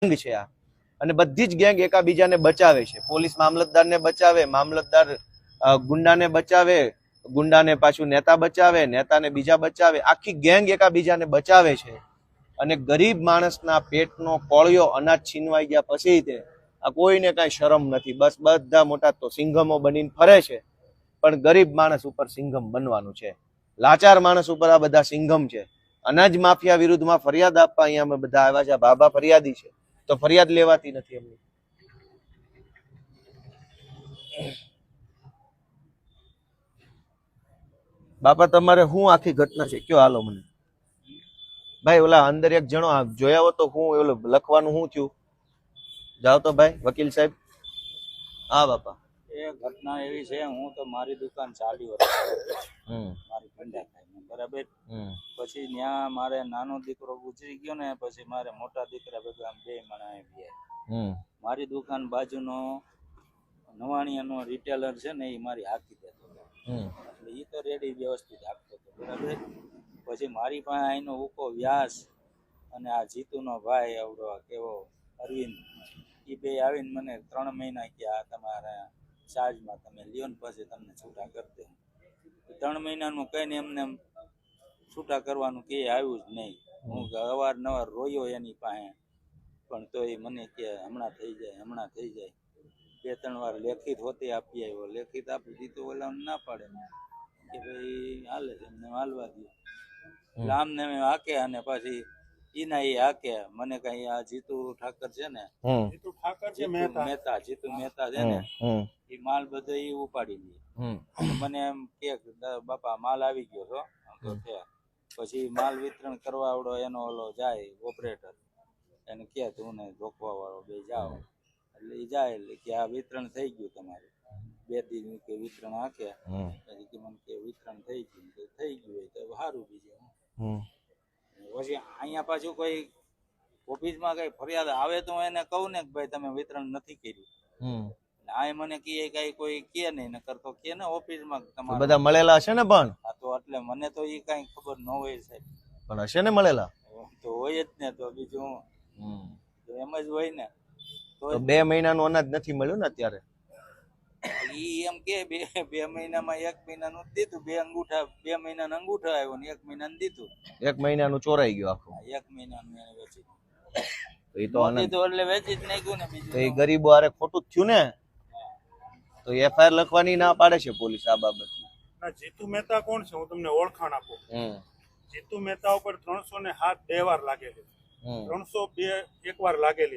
છે આ, અને બધી જ ગેંગ એકાબીજાને બચાવે છે. પોલીસ મામલતદારને બચાવે, મામલતદાર ગુંડાને બચાવે, ગુંડાને પાછું નેતા બચાવે, નેતાને બીજા બચાવે. આખી ગેંગ એકાબીજાને બચાવે છે. અને ગરીબ માણસના પેટનો કોળિયો અનાજ છીનવાઈ ગયા પછી તે આ કોઈને કાંઈ શરમ નથી. બસ બધા મોટા તો સિંઘમો બનીને ફરે છે, પણ ગરીબ માણસ ઉપર સિંઘમ બનવાનું છે. લાચાર માણસ ઉપર આ બધા સિંઘમ છે. અનાજ માફિયા વિરુદ્ધમાં ફરિયાદ આપવા અહીંયા અમે બધા આવ્યા છે. બાબા ફરિયાદી છે તો ફરિયાદ લેવાતી નથી એમની. બાપા તમારે શું આખી ઘટના છે કયો, હાલો મને. ભાઈ ઓલા અંદર એક જણો જોયા હો તો હું ઓલું લખવાનું શું થયું? જાઓ તો ભાઈ વકીલ સાહેબ. હા બાપા, એ ઘટના એવી છે, હું તો મારી દુકાન ચાલી વર્ષ મારી ભંડા ખાઈ બરાબર. પછી ત્યાં મારે નાનો દીકરો ગુજરી ગયો ને, પછી મારે મોટા દીકરા ભેગા બે માણા ગયા. મારી દુકાન બાજુનો નવાણિયાનો રિટેલર છે ને, એ મારી હાકી દેતો એટલે એ તો રેડી વ્યવસ્થિત હાકતો હતો બરાબર. પછી મારી પાસે એનો ઉકો વ્યાસ અને આ જીતુનો ભાઈ આવડો કેવો અરવિંદ, એ બે આવીને મને 3 મહિના ગયા તમારા ચાર્જમાં તમે લ્યો ને પછી તમને છૂટા કરી દે. 3 મહિનાનું કહીને એમને છૂટા કરવાનું કે આવ્યું જ નહીં. હું અવારનવાર રોયો એની પાસે, પણ તો એ મને કે હમણાં થઈ જાય, હમણાં થઈ જાય. 2-3 વાર લેખિત હોતી આપી આવ્યો, લેખિત આપી દીધું, ઓલા ના પાડે કે ભાઈ હાલે છે એમને હાલવા દો. એટલે આમને હાકે અને પછી ઈના એ હાકે મને કઈ આ જીતુ ઠાકર છે ને, જીતુ ઠાકર છે મહેતા, જીતુ મહેતા છે ને, એ માલ બધો એ ઉપાડી લે. મને એમ કે બાપા માલ આવી ગયો છો તો પછી માલ વિતરણ કરવા આવડો એનો ઓલો જાય ઓપરેટર, એને કે તું ને રોકવા વાળો બે જાઓ. એટલે એ જાય એટલે કે આ વિતરણ થઈ ગયું તમારું. 2 દિન કે વિતરણ હાકે પછી કે મને કે વિતરણ થઈ ગયું, તો થઈ ગયું હોય તો સારું. બીજું પછી અહીંયા પાછું કોઈ ઓફિસમાં કઈ ફરિયાદ આવે તો એને કહું ને કે ભાઈ તમે વિતરણ નથી કર્યું. આ મને કહે કઈ કોઈ કે નહીં, નકર તો કે ને ઓફિસમાં તમારે બધા મળેલા હશે ને. પણ હા તો એટલે મને તો એ કઈ ખબર ન હોય સાહેબ. પણ હશે ને મળેલા તો હોય જ ને, તો બીજું તો એમ જ હોય ને. તો 2 મહિનાનું અનાજ નથી મળ્યું ને અત્યારે. ઈ એમ કે 2 મહિનામાં 1 મહિનાનું દીધું, 2 અંગૂઠા 2 મહિનાના અંગૂઠા આવ્યો ને 1 મહિનાનું દીધું. 1 મહિનાનું ચોરાઈ ગયું આખું. 1 મહિનાનું એને વેચી તો એટલે વેચી જ નાખ્યું ને. બીજું તો એ ગરીબો હારે ખોટું જ થયું ને. તો FIR લખવાની ના પાડે છે પોલીસ આ બાબત. જીતુ મહેતા કોણ છે? હું તમને ઓળખાણ આપું. જીતુ મહેતા ઉપર 307 2 વાર લાગેલી, 302 1 વાર લાગેલી.